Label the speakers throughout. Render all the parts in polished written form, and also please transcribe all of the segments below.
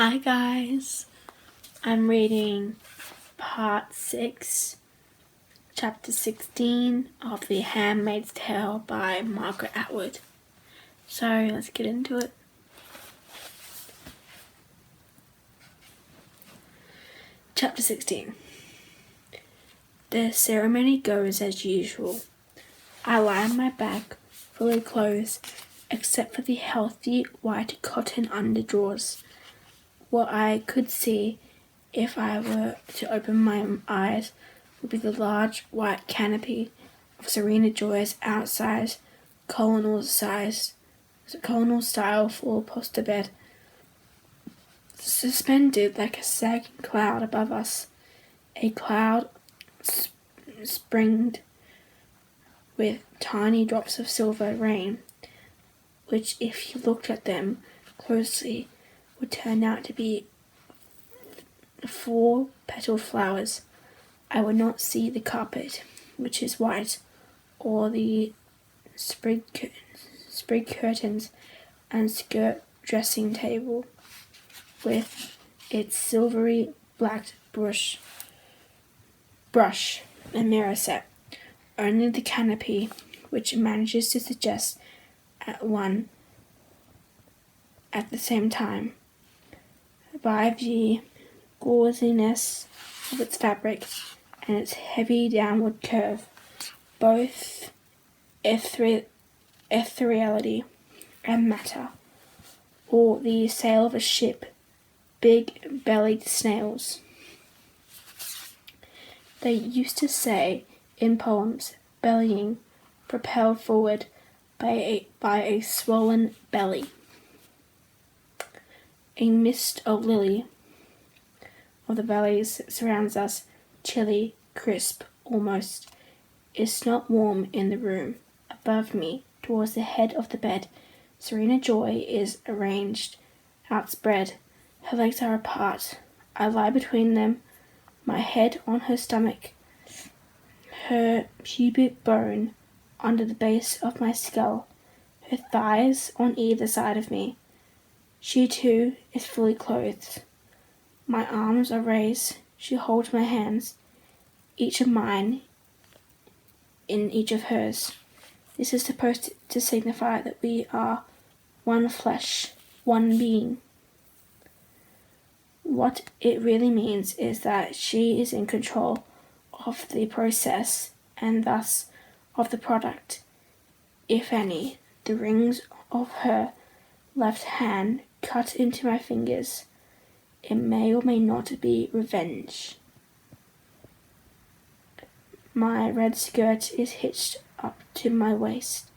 Speaker 1: Hi guys, I'm reading part 6, chapter 16 of The Handmaid's Tale by Margaret Atwood. So let's get into it. Chapter 16. The ceremony goes as usual. I lie on my back, fully clothed, except for the healthy white cotton underdrawers. What I could see, if I were to open my eyes, would be the large white canopy of Serena Joy's outside colonial-style four-poster bed, suspended like a sagging cloud above us, a cloud springed with tiny drops of silver rain, which, if you looked at them closely, would turn out to be 4-petaled flowers. I would not see the carpet, which is white, or the sprig curtains and skirt dressing table with its silvery black brush and mirror set. Only the canopy, which manages to suggest at the same time, by the gauziness of its fabric and its heavy downward curve, both ethereality and matter, or the sail of a ship, big-bellied snails. They used to say in poems, bellying, propelled forward by a swollen belly. A mist of lily of the valleys surrounds us, chilly, crisp, almost. It's not warm in the room. Above me, towards the head of the bed, Serena Joy is arranged, outspread. Her legs are apart. I lie between them, my head on her stomach, her pubic bone under the base of my skull, her thighs on either side of me. She, too, is fully clothed. My arms are raised. She holds my hands, each of mine in each of hers. This is supposed to signify that we are one flesh, one being. What it really means is that she is in control of the process and thus of the product. If any, the rings of her left hand cut into my fingers. It may or may not be revenge. My red skirt is hitched up to my waist,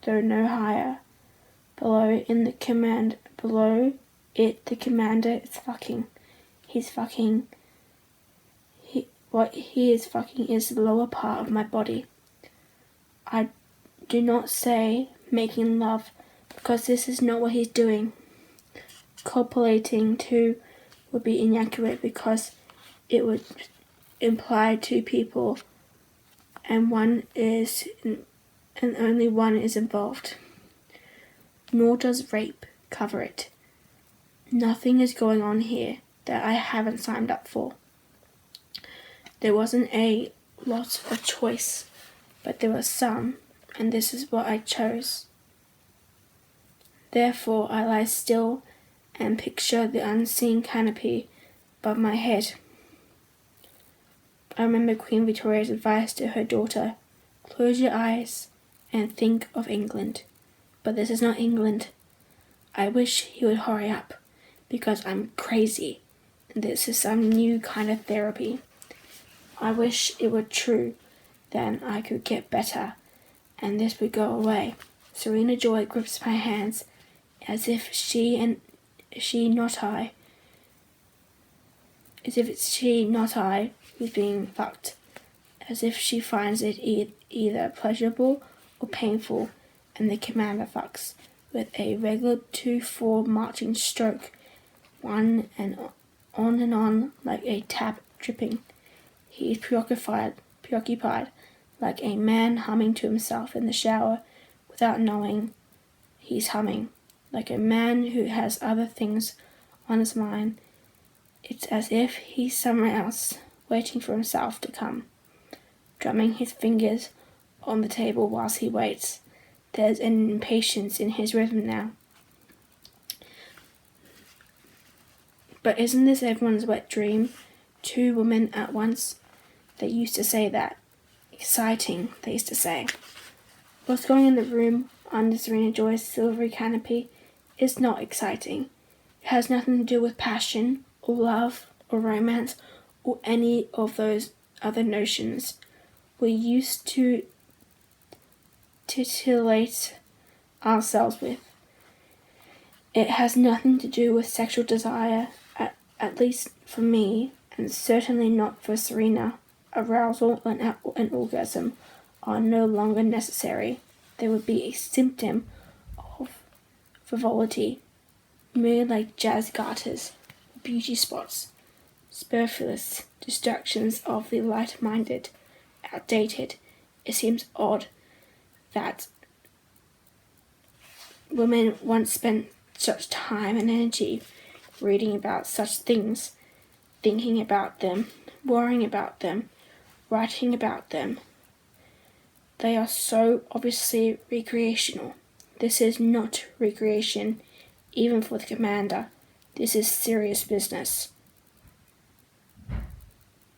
Speaker 1: though no higher. Below it, the commander is fucking. What he is fucking is the lower part of my body. I do not say making love, because this is not what he's doing. Copulating too would be inaccurate because it would imply two people and only one is involved. Nor does rape cover it. Nothing is going on here that I haven't signed up for. There wasn't a lot of choice, but there was some, and this is what I chose. Therefore I lie still and picture the unseen canopy above my head. I remember Queen Victoria's advice to her daughter, close your eyes and think of England. But this is not England. I wish he would hurry up, because I'm crazy, and this is some new kind of therapy. I wish it were true, then I could get better, and this would go away. Serena Joy grips my hands, as if it's she, not I, who's being fucked, as if she finds it either pleasurable or painful, and the commander fucks with a regular 2/4 marching stroke, one and on like a tap dripping. He is preoccupied like a man humming to himself in the shower without knowing he's humming. like a man who has other things on his mind. It's as if he's somewhere else, waiting for himself to come, drumming his fingers on the table whilst he waits. There's an impatience in his rhythm now. But isn't this everyone's wet dream? 2 women at once? They used to say that. Exciting, they used to say. What's going in the room under Serena Joy's silvery canopy is not exciting. It has nothing to do with passion, or love, or romance, or any of those other notions we used to titillate ourselves with. It has nothing to do with sexual desire, at least for me, and certainly not for Serena. Arousal and orgasm are no longer necessary. They would be a symptom of frivolity, merely like jazz garters, beauty spots, superfluous distractions of the light-minded, outdated. It seems odd that women once spent such time and energy reading about such things, thinking about them, worrying about them, writing about them. They are so obviously recreational. This is not recreation, even for the commander. This is serious business.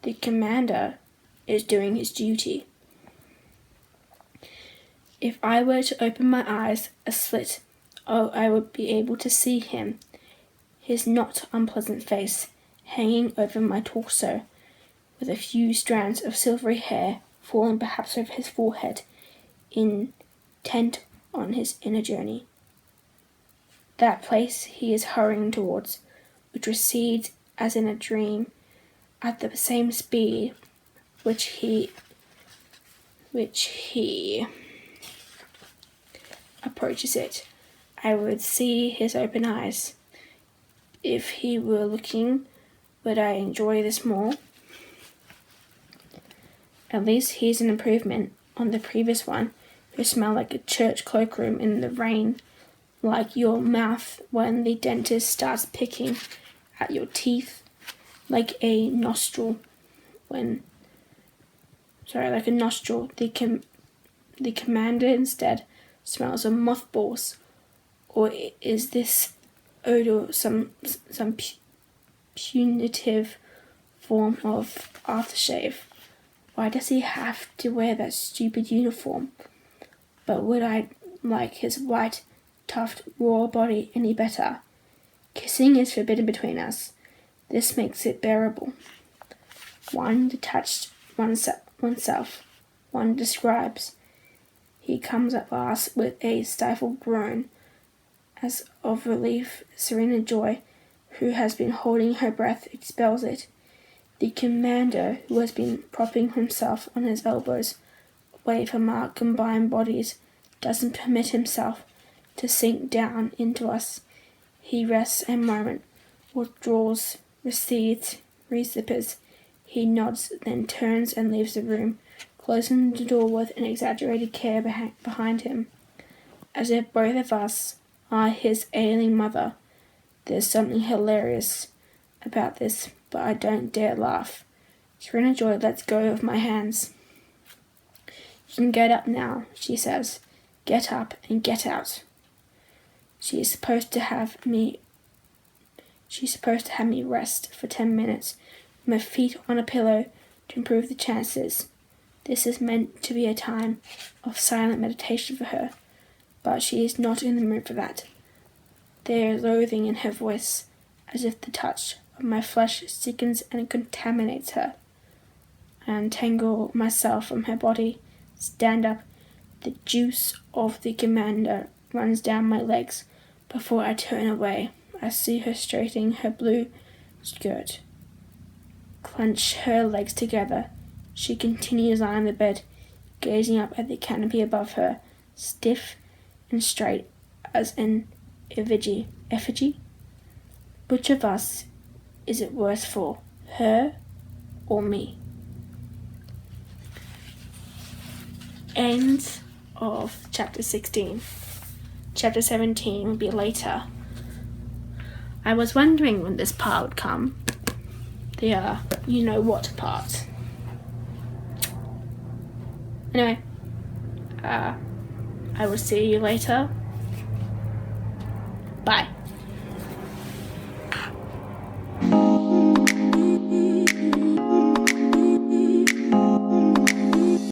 Speaker 1: The commander is doing his duty. If I were to open my eyes a slit, I would be able to see him, his not unpleasant face hanging over my torso, with a few strands of silvery hair falling perhaps over his forehead, intent on his inner journey. That place he is hurrying towards, which recedes as in a dream, at the same speed which he approaches it. I would see his open eyes. If he were looking, would I enjoy this more? At least he's an improvement on the previous one, who smelled like a church cloakroom in the rain, like your mouth when the dentist starts picking at your teeth, like a nostril. The commander instead smells of mothballs, or is this odor some punitive form of aftershave? Why does he have to wear that stupid uniform? But would I like his white, tough, raw body any better? Kissing is forbidden between us. This makes it bearable. One detached oneself. One describes. He comes at last with a stifled groan, as of relief. Serena Joy, who has been holding her breath, expels it. The commander, who has been propping himself on his elbows, away from our combined bodies, doesn't permit himself to sink down into us. He rests a moment, withdraws, recedes, rezippers. He nods, then turns and leaves the room, closing the door with an exaggerated care behind him, as if both of us are his ailing mother. There's something hilarious about this, but I don't dare laugh. Serena Joy lets go of my hands. You can get up now, she says. Get up and get out. She's supposed to have me rest for 10 minutes with my feet on a pillow to improve the chances. This is meant to be a time of silent meditation for her, but she is not in the mood for that. There is loathing in her voice, as if the touch of my flesh sickens and contaminates her. I untangle myself from her body, stand up. The juice of the commander runs down my legs. Before I turn away, I see her straightening her blue skirt. Clench her legs together. She continues lying on the bed, gazing up at the canopy above her, stiff and straight as an effigy. Which of us is it worse for, her or me? End of chapter 16. Chapter 17 will be later. I was wondering when this part would come. The you know what part. Anyway, I will see you later. Bye.